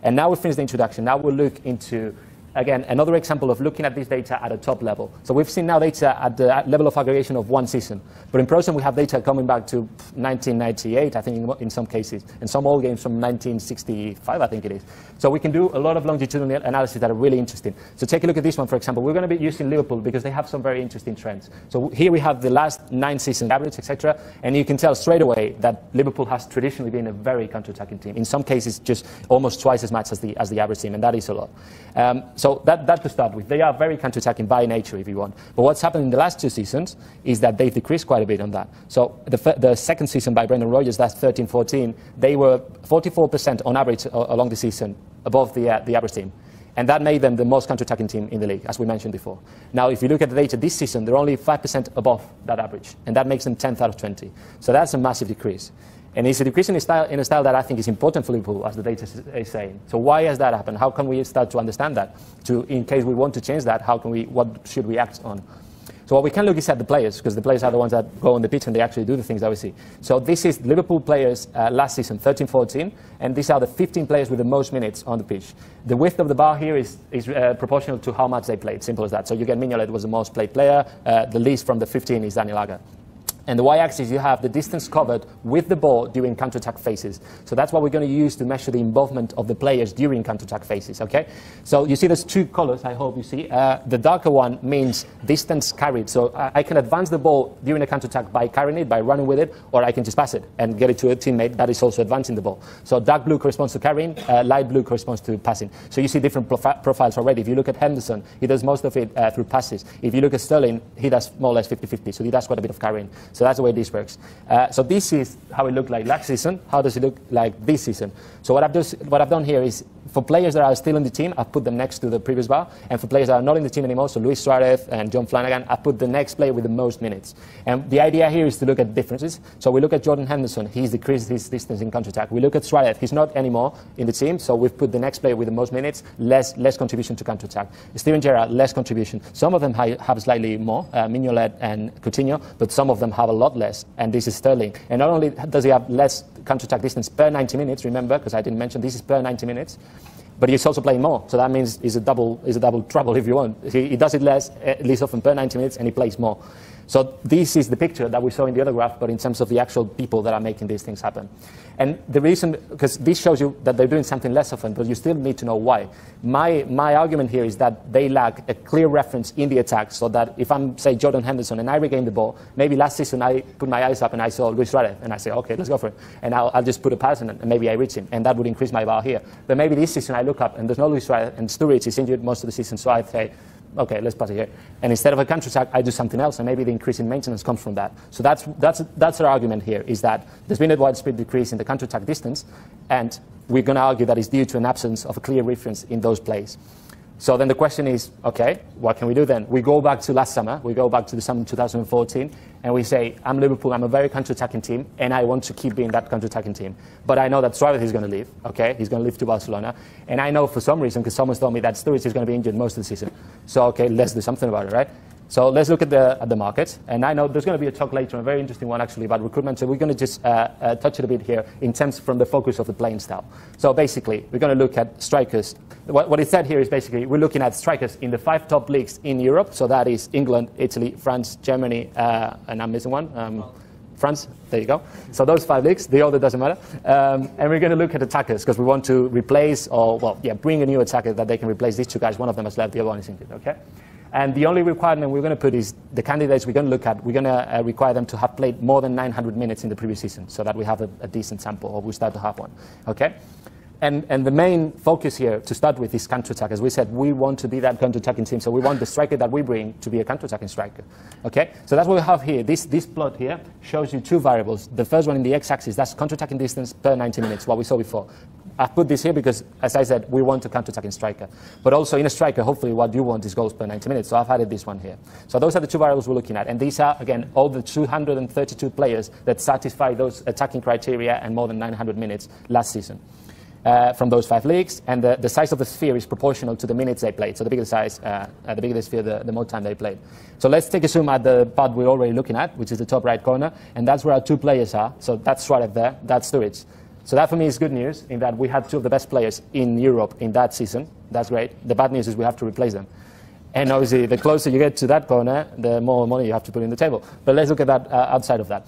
And now we finish the introduction. Now we'll look into, again, another example of looking at this data at a top level. So we've seen now data at the level of aggregation of one season. But in Prozone, we have data coming back to 1998, I think, in some cases, and some old games from 1965, I think it is. So we can do a lot of longitudinal analysis that are really interesting. So take a look at this one, for example. We're going to be using Liverpool because they have some very interesting trends. So here we have the last 9 seasons average, etc. And you can tell straight away that Liverpool has traditionally been a very counter-attacking team. In some cases, just almost twice as much as the average team, and that is a lot. So that to start with. They are very counter-attacking by nature, if you want. But what's happened in the last 2 seasons is that they've decreased quite a bit on that. So the second season by Brendan Rodgers, that's 13-14, they were 44% on average along the season above the average team. And that made them the most counter-attacking team in the league, as we mentioned before. Now, if you look at the data this season, they're only 5% above that average. And that makes them 10th out of 20. So that's a massive decrease. And it's a decrease in a style that I think is important for Liverpool, as the data is saying. So why has that happened? How can we start to understand that? In case we want to change that, what should we act on? So what we can look is at the players, because the players are the ones that go on the pitch and they actually do the things that we see. So this is Liverpool players last season, 13-14, and these are the 15 players with the most minutes on the pitch. The width of the bar here is proportional to how much they played, simple as that. So you get Mignolet was the most played player, the least from the 15 is Daniel Agger. And the y-axis, you have the distance covered with the ball during counter-attack phases. So that's what we're going to use to measure the involvement of the players during counter-attack phases, okay? So you see there's 2 colors, I hope you see. The darker one means distance carried. So I can advance the ball during a counter-attack by carrying it, by running with it, or I can just pass it and get it to a teammate that is also advancing the ball. So dark blue corresponds to carrying, light blue corresponds to passing. So you see different profiles already. If you look at Henderson, he does most of it through passes. If you look at Sterling, he does more or less 50-50. So he does quite a bit of carrying. So that's the way this works. So this is how it looked like last season. How does it look like this season? So what I've done here is, for players that are still in the team, I've put them next to the previous bar. And for players that are not in the team anymore, so Luis Suarez and John Flanagan, I put the next player with the most minutes. And the idea here is to look at differences. So we look at Jordan Henderson. He's decreased his distance in counter-attack. We look at Suarez. He's not anymore in the team, so we've put the next player with the most minutes, less contribution to counter-attack. Steven Gerrard, less contribution. Some of them have slightly more, Mignolet and Coutinho, but some of them have a lot less, and this is Sterling. And not only does he have less counter-attack distance per 90 minutes, remember, because I didn't mention this is per 90 minutes, but he's also playing more. So that means it's a double trouble if you want. He does it less, at least often per 90 minutes, and he plays more. So this is the picture that we saw in the other graph, but in terms of the actual people that are making these things happen. And the reason, because this shows you that they're doing something less often, but you still need to know why. My argument here is that they lack a clear reference in the attack, so that if I'm, say, Jordan Henderson and I regain the ball, maybe last season I put my eyes up and I saw Luis Suarez, and I say, okay, let's go for it. And I'll just put a pass and maybe I reach him, and that would increase my bar here. But maybe this season I look up and there's no Luis Suarez, and Sturridge is injured most of the season, so I say, okay, let's pass it here. And instead of a counter-attack, I do something else, and maybe the increase in maintenance comes from that. So that's our argument here, is that there's been a widespread decrease in the counter-attack distance, and we're going to argue that it's due to an absence of a clear reference in those plays. So then the question is, okay, what can we do then? We go back to last summer, we go back to the summer 2014, and we say, I'm Liverpool, I'm a very counter-attacking team, and I want to keep being that counter-attacking team. But I know that Suarez is going to leave, okay? He's going to leave to Barcelona. And I know for some reason, because someone's told me that Sturridge is going to be injured most of the season. So, okay, let's do something about it, right? So let's look at the market. And I know there's going to be a talk later, a very interesting one actually, about recruitment. So we're going to just touch it a bit here in terms from the focus of the playing style. So basically, we're going to look at strikers. What it said here is basically we're looking at strikers in the 5 top leagues in Europe. So that is England, Italy, France, Germany, and I'm missing one. France, there you go. So those 5 leagues, the other doesn't matter. And we're going to look at attackers because we want to replace or, well, yeah, bring a new attacker that they can replace these 2 guys. One of them has left, the other one is injured, okay? And the only requirement we're going to put is the candidates we're going to look at, we're going to require them to have played more than 900 minutes in the previous season so that we have a decent sample, or we start to have one, okay? And the main focus here to start with is counter-attack. As we said, we want to be that counter-attacking team, so we want the striker that we bring to be a counter-attacking striker. Okay? So that's what we have here. This plot here shows you 2 variables. The first one in the x-axis, that's counter-attacking distance per 90 minutes, what we saw before. I've put this here because, as I said, we want a counter-attacking striker. But also in a striker, hopefully what you want is goals per 90 minutes. So I've added this one here. So those are the 2 variables we're looking at. And these are, again, all the 232 players that satisfy those attacking criteria and more than 900 minutes last season. From those 5 leagues, and the size of the sphere is proportional to the minutes they played. So the bigger the size, the bigger the sphere, the more time they played. So let's take a zoom at the part we're already looking at, which is the top right corner, and that's where our 2 players are. So that's Suarez there, that's Sturridge. So that for me is good news in that we had two of the best players in Europe in that season. That's great. The bad news is we have to replace them. And obviously, the closer you get to that corner, the more money you have to put in the table. But let's look at that outside of that.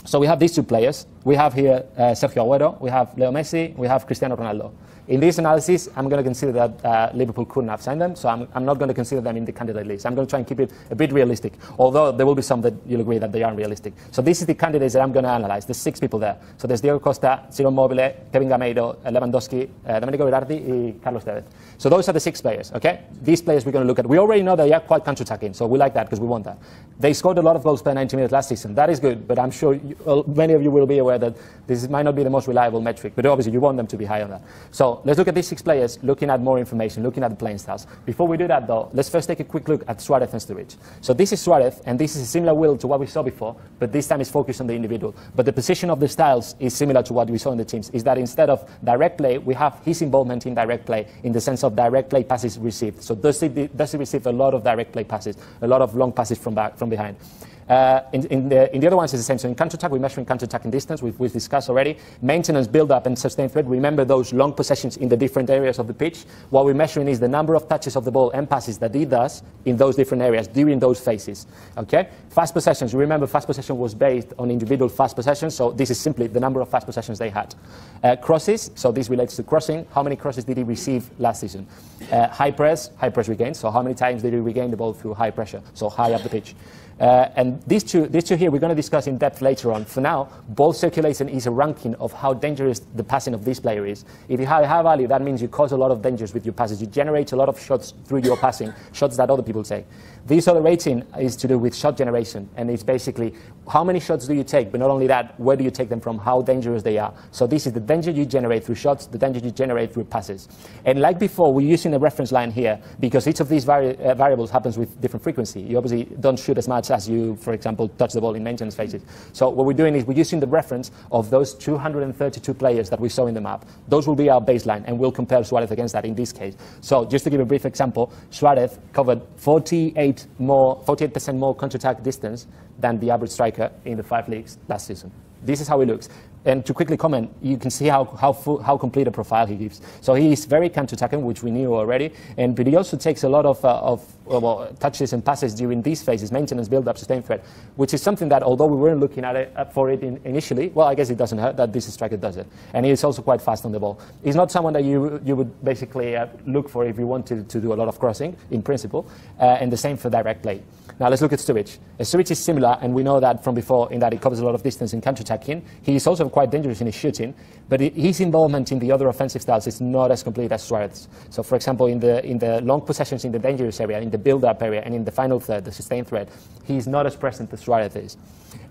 So we have these two players. We have here Sergio Agüero, we have Leo Messi, we have Cristiano Ronaldo. In this analysis, I'm going to consider that Liverpool couldn't have signed them, so I'm not going to consider them in the candidate list. I'm going to try and keep it a bit realistic, although there will be some that you'll agree that they aren't realistic. So this is the candidates that I'm going to analyze. There's 6 people there. So there's Diego Costa, Ciro Immobile, Kevin Gameiro, Lewandowski, Domenico Berardi, and Carlos Tevez. So those are the 6 players, okay? These players we're going to look at. We already know they are quite counter-attacking, so we like that because we want that. They scored a lot of goals per 90 minutes last season. That is good, but I'm sure many of you will be aware that this might not be the most reliable metric, but obviously you want them to be high on that. So let's look at these 6 players, looking at more information, looking at the playing styles. Before we do that, though, let's first take a quick look at Suarez and Sturridge. So this is Suarez, and this is a similar will to what we saw before, but this time it's focused on the individual. But the position of the styles is similar to what we saw in the teams, is that instead of direct play, we have his involvement in direct play in the sense of direct play passes received. So does he receive a lot of direct play passes, a lot of long passes from behind? In the other ones it's the same. So in counter-attack, we're measuring counter-attacking distance, we've discussed already. Maintenance, build-up, and sustained threat. Remember those long possessions in the different areas of the pitch. What we're measuring is the number of touches of the ball and passes that he does in those different areas during those phases. Okay? Fast possessions. Remember, fast possession was based on individual fast possessions, so this is simply the number of fast possessions they had. Crosses, so this relates to crossing. How many crosses did he receive last season? High press regains, so how many times did he regain the ball through high pressure, so high up the pitch. And these two here we're going to discuss in depth later on. For now, ball circulation is a ranking of how dangerous the passing of this player is. If you have high value, that means you cause a lot of dangers with your passes. You generate a lot of shots through your passing, shots that other people take. This other rating is to do with shot generation, and it's basically how many shots do you take, but not only that, where do you take them from, how dangerous they are. So this is the danger you generate through shots, the danger you generate through passes. And like before, we're using a reference line here because each of these variables happens with different frequency. You obviously don't shoot as much as you, for example, touch the ball in maintenance phases. So what we're doing is we're using the reference of those 232 players that we saw in the map. Those will be our baseline, and we'll compare Suarez against that in this case. So just to give a brief example, Suarez covered 48% more counter-attack distance than the average striker in the 5 leagues last season. This is how he looks. And to quickly comment, you can see how complete a profile he gives. So he is very counter-attacking, which we knew already, but he also takes a lot of touches and passes during these phases, maintenance, build-up, sustained threat, which is something that, although we weren't looking at it for it initially, well, I guess it doesn't hurt that this striker does it. And he is also quite fast on the ball. He's not someone that you would basically look for if you wanted to do a lot of crossing, in principle, and the same for direct play. Now let's look at Sturridge. Sturridge is similar, and we know that from before in that he covers a lot of distance in counter-attacking. He is also quite dangerous in his shooting, but his involvement in the other offensive styles is not as complete as Suarez. So, for example, in the long possessions in the dangerous area, in the build-up area, and in the final third, the sustained threat, he's not as present as Suarez is.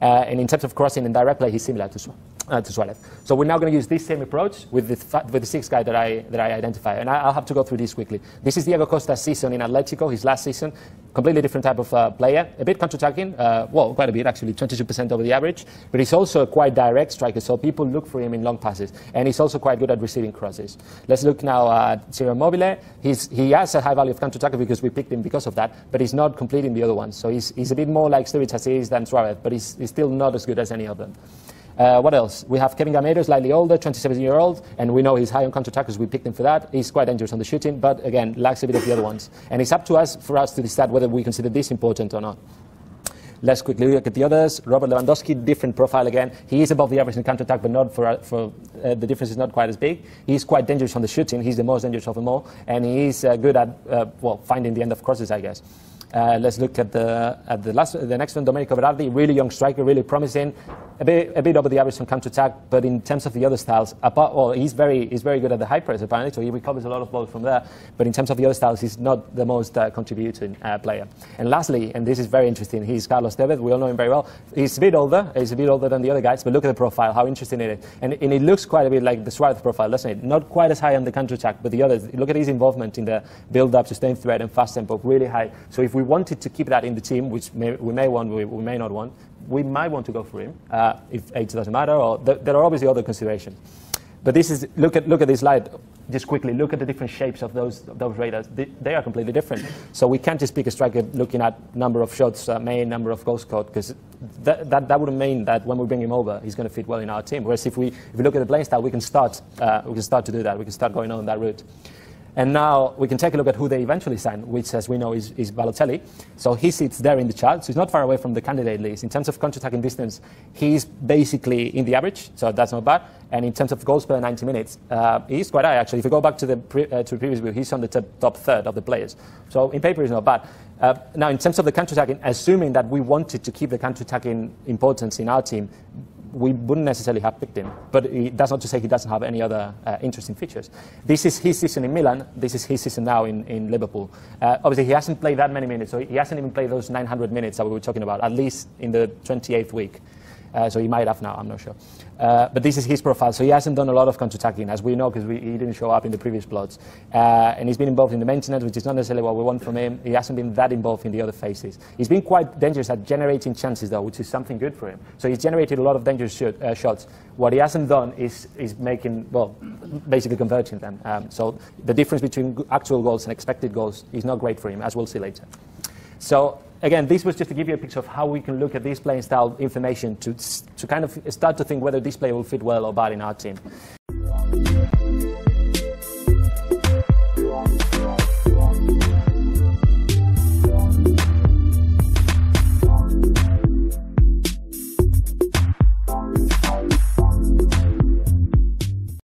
And in terms of crossing and direct play, he's similar to Suarez. So we're now going to use this same approach with the 6 guy that I identify, and I'll have to go through this quickly. This is Diego Costa's season in Atletico, his last season. Completely different type of player, a bit counter-attacking, well, quite a bit actually, 22% over the average, but he's also a quite direct striker, so people look for him in long passes, and he's also quite good at receiving crosses. Let's look now at Ciro Immobile. He has a high value of counter-attacker because we picked him because of that, but he's not completing the other ones, so he's a bit more like Sturridge as he is than Suarez, but he's still not as good as any of them. What else? We have Kevin Gameiro, slightly older, 27-year-old, and we know he's high on counter-attackers. We picked him for that. He's quite dangerous on the shooting, but again, lacks a bit of the other ones. And it's up to us for us to decide whether we consider this important or not. Let's quickly look at the others. Robert Lewandowski, different profile again. He is above the average in counter-attack, but not the difference is not quite as big. He's quite dangerous on the shooting. He's the most dangerous of them all, and he is good at finding the end of crosses, I guess. Let's look at the next one, Domenico Berardi, really young striker, really promising, a bit over the average on counter-attack, but in terms of the other styles, he's very good at the high press apparently, so he recovers a lot of balls from there, but in terms of the other styles, he's not the most contributing player. And lastly, and this is very interesting, he's Carlos Tevez. We all know him very well. He's a bit older than the other guys, but look at the profile, how interesting it is. And it looks quite a bit like the Suarez profile, doesn't it? Not quite as high on the counter-attack, but the others, look at his involvement in the build-up, sustained threat, and fast tempo, really high. So if we wanted to keep that in the team, which we may want, we may not want, we might want to go for him if age doesn't matter, or there are obviously other considerations. But this is look at this slide. just quickly look at the different shapes of those radars. They are completely different. So we can't just pick a striker looking at number of shots made, number of goals scored, because that wouldn't mean that when we bring him over, he's going to fit well in our team. Whereas if we look at the playing style, we can start to do that. We can start going on that route. And now we can take a look at who they eventually signed, which, as we know, is Balotelli. So he sits there in the chart, so he's not far away from the candidate list. In terms of counter-attacking distance, he's basically in the average, so that's not bad. And in terms of goals per 90 minutes, he's quite high, actually. If you go back to the previous view, he's on the top third of the players. So in paper, he's not bad. Now, in terms of the counter-attacking, assuming that we wanted to keep the counter-attacking importance in our team, we wouldn't necessarily have picked him, but that's not to say he doesn't have any other interesting features. This is his season in Milan. This is his season now in Liverpool. Obviously, he hasn't played that many minutes, so he hasn't even played those 900 minutes that we were talking about, at least in the 28th week. So he might have now, I'm not sure. But this is his profile. So he hasn't done a lot of counter-attacking, as we know, because he didn't show up in the previous plots. And he's been involved in the maintenance, which is not necessarily what we want from him. He hasn't been that involved in the other phases. He's been quite dangerous at generating chances, though, which is something good for him. So he's generated a lot of dangerous shots. What he hasn't done is making, well, basically converting them. So the difference between actual goals and expected goals is not great for him, as we'll see later. So again, this was just to give you a picture of how we can look at this playing style information to kind of start to think whether this player will fit well or bad in our team.